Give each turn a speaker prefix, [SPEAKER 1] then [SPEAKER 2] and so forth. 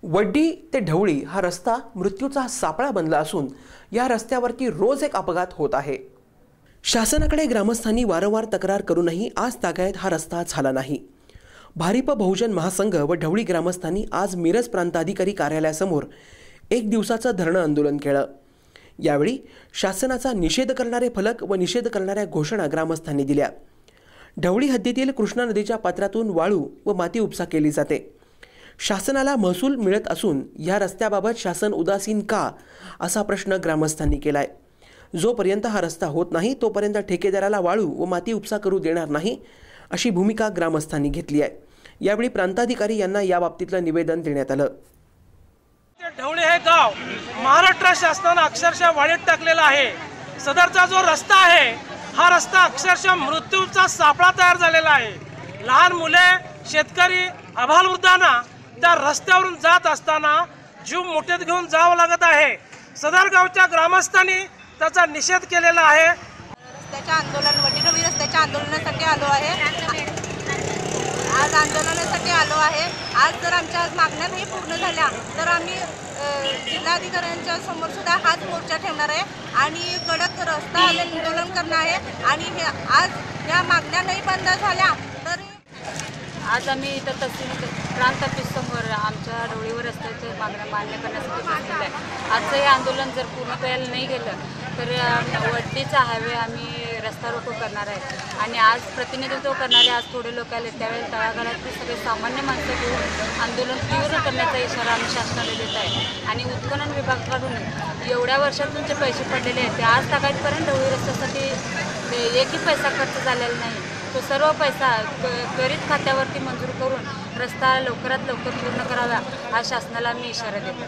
[SPEAKER 1] वड्डी ते ढवळी हा रस्ता मृत्यूचा सापळा बनला असून या रस्त्यावरती रोज एक अपघात होत आहे। शासनाकडे ग्रामस्थांनी वारंवार तक्रार करूनही आज तागायत हा रस्ता झाला नाही। भारिप बहुजन महासंघ व ढवळी ग्रामस्थांनी आज मिरज प्रांताधिकारी कार्यालयासमोर एक दिवसाचं धरणं आंदोलन केलं। यावेळी शासनाचा निषेध करणारे फलक व निषेध करणाऱ्या घोषणा ग्रामस्थांनी दिल्या। ढवळी हद्दीतील कृष्णा नदीच्या पात्रातून वाळू व माती उपसा केली जाते। शासनाला महसूल मिळत असून या रस्त्याबाबत शासन उदासीन का असा प्रश्न ग्रामस्थांनी केलाय। जोपर्यंत हा रस्ता होत नाही तोपर्यंत ठेकेदाराला वाळू व माती उपसा करू देणार नाही अशी भूमिका ग्रामस्थांनी घेतली आहे। यावेळी प्रांताधिकारी यांना या बाबतीतलं निवेदन देण्यात आलं।
[SPEAKER 2] ढवळी हे गाव महाराष्ट्र शासनाने अक्षरशः वाळीत टाकलेला आहे। सदरचा जो रस्ता आहे हा रस्ता अक्षरशः मृत्यूचा सापळा तयार झालेला आहे। लहान मुले, शेतकरी, अभाववृद्धांना त्या रस्त्यावरून जात असताना जीव मुठीत घेऊन जावं लागत आहे। सदर गावच्या ग्रामस्थांनी त्याचा निषेध केलेला आहे।
[SPEAKER 3] रस्त्याच्या आंदोलन वडीढवळी रस्त्याच्या आंदोलनासाठी आलो आहे। आज आंदोलनासाठी आलो आहे। आज जर आमच्या मागण्या नाही पूर्ण झाल्या तर आम्ही जिल्हाधिकाऱ्यांच्या समोर सुद्धा हाच मोर्चा ठेवणार आहे आणि कडक रस्ता आंदोलन करणार आहे। आणि आज या मागण्या नाही बंद झाल्या तर
[SPEAKER 4] आज आम्ही इथं तहसील प्रांत ऑफिस समोर आमच्या ढवळीवर रस्त्याचे मागण्या मान्य करण्यासाठी बसलेलो आहे। आजचं हे आंदोलन जर पूर्ण करायला नाही गेलं तर वड्डीचा हायवे आम्ही रस्ता रोको करणार आहे। आणि आज प्रतिनिधित्व करणारे आज थोडे लोक आले त्यावेळेस तळागाळातले सगळे सामान्य माणसं घेऊन आंदोलन तीव्र करण्याचा इशारा आम्ही शासनाला देत आहे। आणि उत्खनन विभागाकडून एवढ्या वर्षात तुमचे पैसे पडलेले आहेत ते आज तागायतपर्यंत ढवळी रस्त्यासाठी एकही पैसा खर्च झालेला नाही। तो सर्व पैसा त्वरित खात्यावरती मंजूर करून रस्ता लवकरात लवकर पूर्ण करावा हा शासनाला मी इशारा देतो।